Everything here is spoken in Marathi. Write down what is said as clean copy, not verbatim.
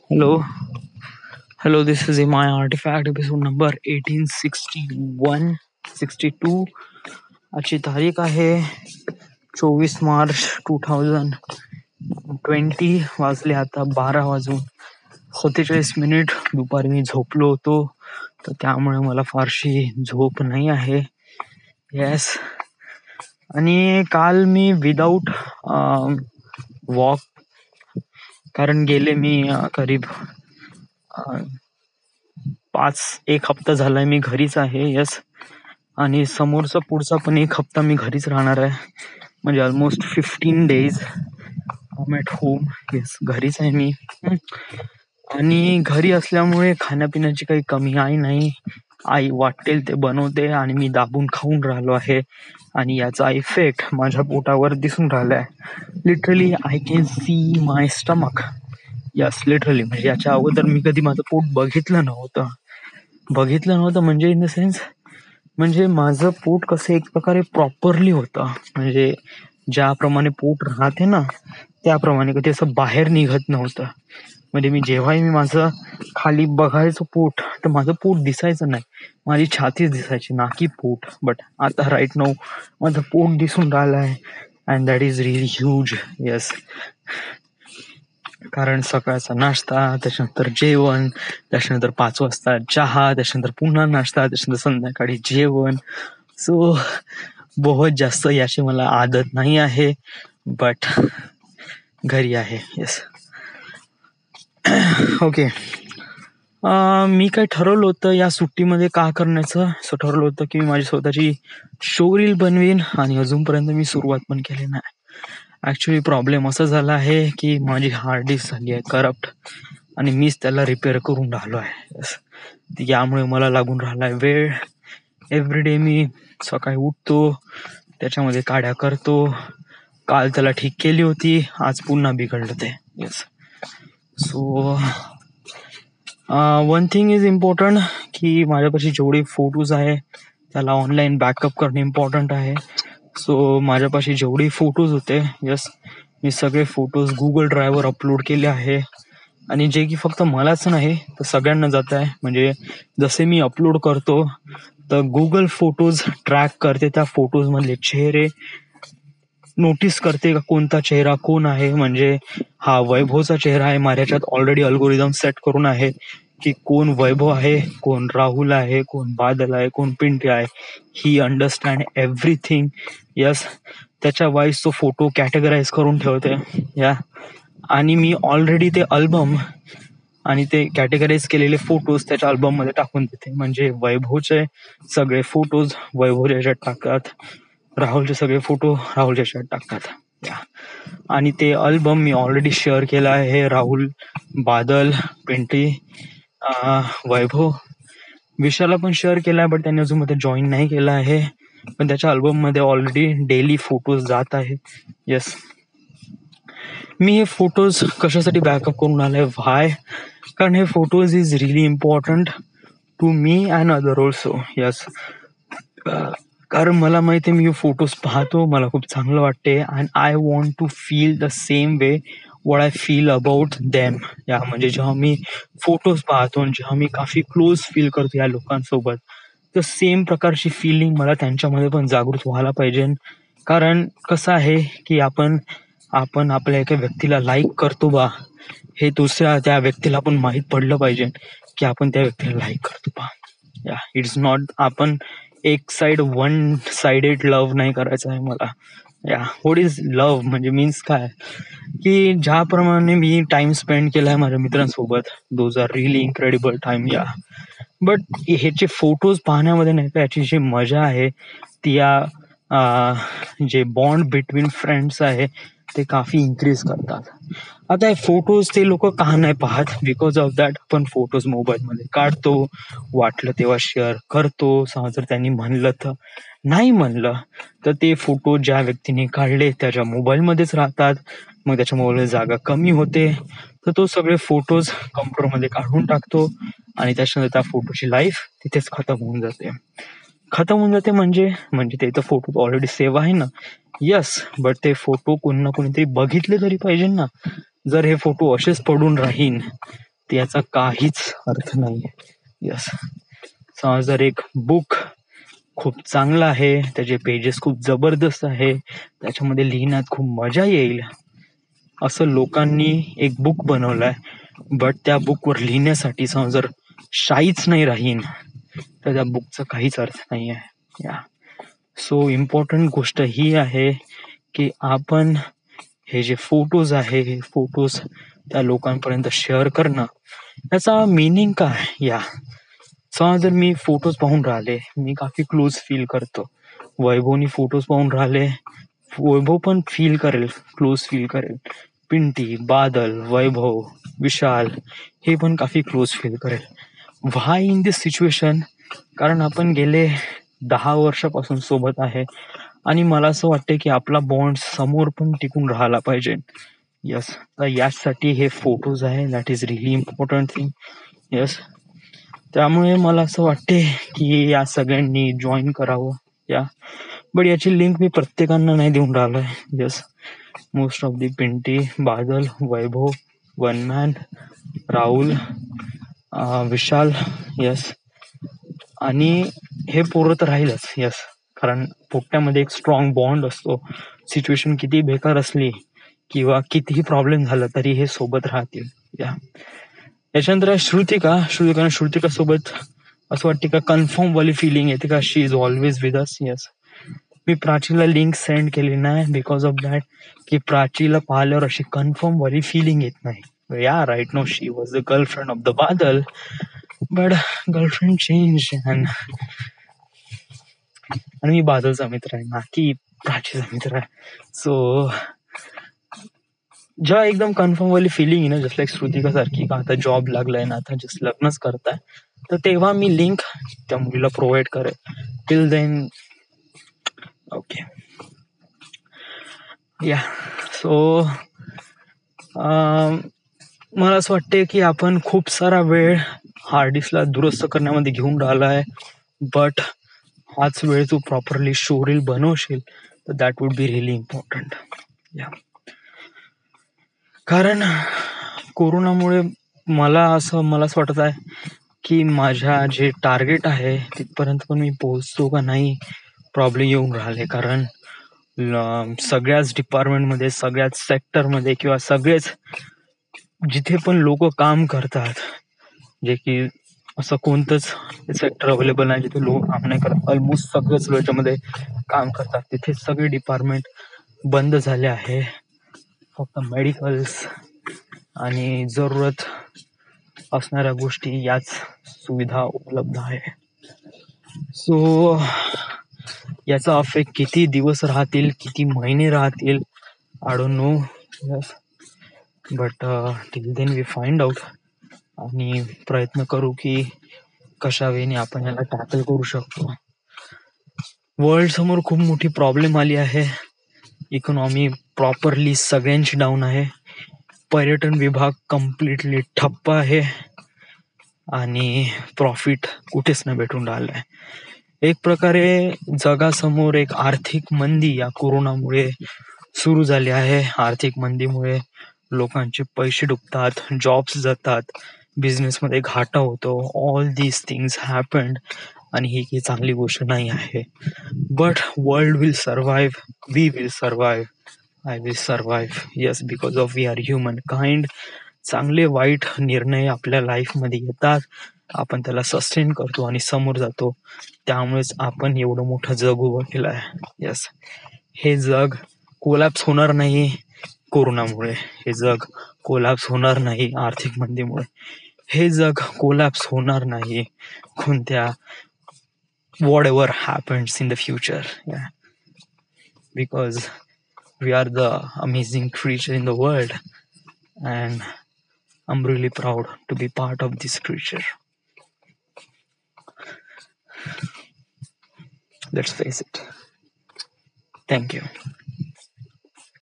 Hello, hello. This is my artifact episode number 1861 62. आजची तारीख आहे 24 मार्च 2020. वाजले आता 12:47. दुपारी मी झोपलो होतो, तर त्यामुळे मला फारशी झोप नाही आहे. येस. आणि काल मी विदाऊट वॉक, कारण गेले मी करीब 1 हप्ता झालाय मी घरीच आहे. येस. आणि समोरचा पुढचा पण 1 हप्ता मी घरीच राहणार आहे, म्हणजे almost 15 days I at home. Yes, घरीच आहे मी. आणि घरी असल्यामुळे खाण्यापिण्याची काही कमी आई नाही. आई वाटेल ते बनवते आणि मी दाबून खाऊन राहिलो आहे, आणि याचा इफेक्ट माझ्या पोटावर दिसून राहिलाय. Literally I can see my stomach. Yes, literally. म्हणजे याच्या अगोदर मी कधी माझं पोट बघितलं नव्हतं म्हणजे इन द सेन्स, म्हणजे माझं पोट कसं एक प्रकारे प्रॉपरली होतं, म्हणजे ज्याप्रमाणे पोट राहते ना त्याप्रमाणे कधी असं बाहेर निघत नव्हतं. म्हणजे जेव्हाही मी माझं खाली बघायचो पोट, तर माझं पोट दिसायचं नाही, माझी छातीच दिसायची, ना की पोट. बट आता राईट नाऊ माझं पोट दिसून राहिलं आहे, and that is really huge. Yes. कारण सकाळचा नाश्ता, त्याच्यानंतर जेवण, त्याच्यानंतर 5 वाजता चहा, त्याच्यानंतर पुन्हा नाश्ता, त्याच्यानंतर संध्याकाळी जेवण. सो बहुत जास्त याची मला आदत नाही आहे, बट घरी आहे. येस. ओके. मी काय ठरवलं होतं या सुट्टीमध्ये का करण्याचं, असं ठरवलं होतं की मी माझी स्वतःची शो रील बनवीन, आणि अजूनपर्यंत मी सुरुवात पण केली नाही. ॲक्च्युली प्रॉब्लेम असा झाला आहे की माझी हार्ड डिस्क झाली आहे करप्ट, आणि मीच त्याला रिपेअर करून राहिलो आहे. येस. यामुळे मला लागून राहिला आहे वेळ. एव्हरीडे मी सकाळी उठतो, त्याच्यामध्ये काड्या करतो. काल त्याला ठीक केली होती, आज पुन्हा बिघडलं ते. Yes. So one thing is important की माझ्यापाशी जेवढे फोटोज आहे त्याला ऑनलाईन बॅकअप करणे इम्पॉर्टंट आहे. सो माझ्यापाशी जेवढे फोटोज होते, यस, मी सगळे फोटोज गुगल ड्राईव्हवर अपलोड केले आहे, आणि जे की फक्त मलाच नाही तर सगळ्यांना जात आहे. म्हणजे जसे मी अपलोड करतो तर गुगल फोटोज ट्रॅक करते त्या फोटोजमधले चेहरे, नोटीस करते का कोणता चेहरा कोण आहे. म्हणजे हा वैभवचा चेहरा आहे, माझ्याच्यात ऑलरेडी अल्गोरिदम सेट करून आहे की कोण वैभव आहे, कोण राहुल आहे, कोण बादल आहे, कोण पिंटे आहे. ही अंडरस्टँड एव्हरीथिंग. यस. त्याच्या वाईज तो फोटो कॅटेगराईज करून ठेवते. या. आणि मी ऑलरेडी ते अल्बम आणि ते कॅटेगराईज केलेले फोटोज त्याच्या अल्बममध्ये टाकून देते. म्हणजे वैभवचे सगळे फोटोज वैभवच्या ह्याच्यात टाकतात, राहुलचे सगळे फोटो राहुलच्या ह्याच्यात टाकतात. आणि ते अल्बम मी ऑलरेडी शेअर केलं आहे राहुल, बादल, पिंटी, वैभव, विशालला पण शेअर केला आहे, बट त्यांनी अजून मध्ये जॉईन नाही केलं आहे. पण त्याच्या अल्बममध्ये ऑलरेडी डेली फोटोज जात आहे. येस. मी हे फोटोज कशासाठी बॅकअप करून आलोय, व्हाय, कारण हे photos is really important to me and other also. Yes. कारण मला माहिती आहे, मी हे फोटोज पाहतो, मला खूप चांगलं वाटते, and I want to feel the same way what I feel about them. या म्हणजे जेव्हा मी फोटोज पाहतो, जेव्हा मी काफी क्लोज फील करतो या लोकांसोबत, तर सेम प्रकारची फिलिंग मला त्यांच्यामध्ये पण जागृत व्हायला पाहिजे. कारण कसं आहे की आपण आपल्या एका व्यक्तीला लाईक करतो बा, हे दुसऱ्या त्या व्यक्तीला पण माहीत पडलं पाहिजे की आपण त्या व्यक्तीला लाईक करतो बा. या, इट्स नॉट, आपण वन साइडेड लव्ह नाही करायचं आहे मला. या, व्हॉट इज लव्ह म्हणजे मीन्स काय, की ज्याप्रमाणे मी टाइम स्पेंड केला आहे माझ्या मित्रांसोबत, those are really incredible time. Yeah, but ह्याचे फोटोज पाहण्यामध्ये नाही का, याची जी मजा आहे ती जे बॉन्ड बिटवीन फ्रेंड्स आहे ते काफी इन्क्रीज करतात. आता हे फोटोज ते लोक का नाही पाहत, बिकॉज ऑफ दॅट आपण फोटोज मोबाईलमध्ये काढतो, वाटलं तेव्हा शेअर करतो. समज जर त्यांनी म्हणलं तर, नाही म्हणलं तर ते फोटो ज्या व्यक्तीने काढले त्याच्या मोबाईलमध्येच राहतात. मग त्याच्या मोबाईल जागा कमी होते, तर तो सगळे फोटोज कम्प्युटरमध्ये काढून टाकतो, आणि त्याच्यानंतर त्या फोटोची लाईफ तिथेच खतम होऊन जाते. म्हणजे ते तर फोटो ऑलरेडी सेव्ह आहे ना. यस, बट ते फोटो कोणी ना कोणीतरी बघितले तरी पाहिजे ना. जर हे फोटो असेच पडून राहीन त्याचा काहीच अर्थ नाही. यस, समजा जर एक बुक खूप चांगला आहे, त्याचे पेजेस खूप जबरदस्त आहे, त्याच्यामध्ये लिहिण्यात खूप मजा येईल, असं लोकांनी एक बुक बनवलाय. बट त्या बुकवर लिहिण्यासाठी समजा जर शाईच नाही राहीन, तर त्या बुकचा काहीच अर्थ नाही आहे. या सो इम्पॉर्टंट गोष्ट ही आहे की आपण हे जे फोटोज आहे, हे फोटोज त्या लोकांपर्यंत शेअर करणं, याचा मिनिंग काय. या समजा जर मी फोटोज पाहून राहिले, मी काफी क्लोज फील करतो. वैभवनी फोटोज पाहून राहिले, वैभव पण फील करेल, क्लोज फील करेल. पिंटी, बादल, वैभव, विशाल हे पण काफी क्लोज फील करेल. व्हाय इन दिस सिच्युएशन? कारण आपण गेले 10 वर्षापासून सोबत आहे आणि मला असं वाटतं की आपला बॉन्ड समोर पण टिकून राहायला पाहिजे. यस, तर यासाठी हे फोटोज आहे, that is really important thing. Yes, त्यामुळे मला असं वाटते की या सगळ्यांनी जॉईन करावं. या बट याची लिंक मी प्रत्येकांना नाही देऊन राहिलोय. Yes, most of the Pinti, Badal, Vaibhav, वनमॅन, राहुल, विशाल. यस, आणि हे पोरं तर राहीलच. यस, कारण पोट्ट्यामध्ये एक स्ट्रॉंग बॉन्ड असतो. सिच्युएशन किती बेकार असली किंवा कितीही प्रॉब्लेम झाला तरी हे सोबत राहतील. या याच्यानंतर श्रुतिका सोबत असं वाटते का कन्फर्म वाली फिलिंग येते का she is always with us. Yes, मी प्राचीला लिंक सेंड केली नाही बिकॉज ऑफ दॅट की प्राचीला पाहिल्यावर अशी कन्फर्म वाली फिलिंग येत नाही. Yeah right no she was the girlfriend of the Badal, but girlfriend change. आणि मी बादलचा मित्र आहे ना की प्राचीचा मित्र आहे. सो जेव्हा एकदम कन्फर्म वाली फिलिंग आहे ना, जस्ट लाईक श्रुतिका सारखी का आता जॉब लागलाय ना, आता जस्ट लग्नच करताय, तर तेव्हा मी लिंक त्या मुलीला प्रोव्हाइड करेल. Till then okay. Yeah so मला असं वाटते की आपण खूप सारा वेळ हार्ड डिस्कला दुरुस्त करण्यामध्ये घेऊन राहिला आहे, बट हाच वेळ तू प्रॉपरली शोरील बनवशील तर that would be really important. या कारण कोरोनामुळे मला असं वाटत आहे की माझ्या जे टार्गेट आहे तिथपर्यंत पण मी पोहोचतो का नाही प्रॉब्लेम येऊन राहिले. कारण सगळ्याच डिपार्टमेंटमध्ये, सगळ्याच सेक्टरमध्ये किंवा सगळेच जिथे पण लोक काम करतात, जे की असं कोणतंच सेक्टर अवेलेबल नाही जिथे लोक काम नाही करत, ऑलमोस्ट सगळेच याच्यामध्ये काम करतात, तिथे सगळे डिपार्टमेंट बंद झाले आहे. फक्त मेडिकल्स आणि जरूरत असणाऱ्या गोष्टी याच सुविधा उपलब्ध आहे. सो याचा अफेक्ट किती दिवस राहतील, किती महिने राहतील, I don't know. But till then we find out आणि प्रयत्न करू की कशा वेळेने आपण याला टॅकल करू शकतो. वर्ल्ड समोर खूप मोठी प्रॉब्लेम आली आहे. इकॉनॉमी प्रॉपरली सगळ्यांची डाऊन आहे. पर्यटन विभाग कम्प्लिटली ठप्प आहे आणि प्रॉफिट कुठेच न भेटून राहिलंय. एक प्रकारे जगासमोर एक आर्थिक मंदी या कोरोनामुळे सुरू झाली आहे. आर्थिक मंदीमुळे लोकांचे पैसे डुबतात, जॉब्स जातात, बिझनेसमध्ये घाटा होतो. ऑल दीज थिंग्स हॅपन्ड आणि ही काही चांगली गोष्ट नाही आहे. But world will survive, we will survive, I will survive. Yes, because of we are human kind. चांगले वाईट निर्णय आपल्या लाईफमध्ये येतात, आपण त्याला सस्टेन करतो आणि समोर जातो. त्यामुळेच आपण एवढं मोठं जग उभं केलं आहे. यस, हे जग कोलॅप्स होणार नाही कोरोनामुळे, हे जग कोलॅप्स होणार नाही आर्थिक मंदीमुळे, हे जग कोलॅप्स होणार नाही कोणत्या whatever happens in the future. Yeah, because we are the amazing creature in the world and I'm really proud to be part of this creature. Let's face it. Thank you.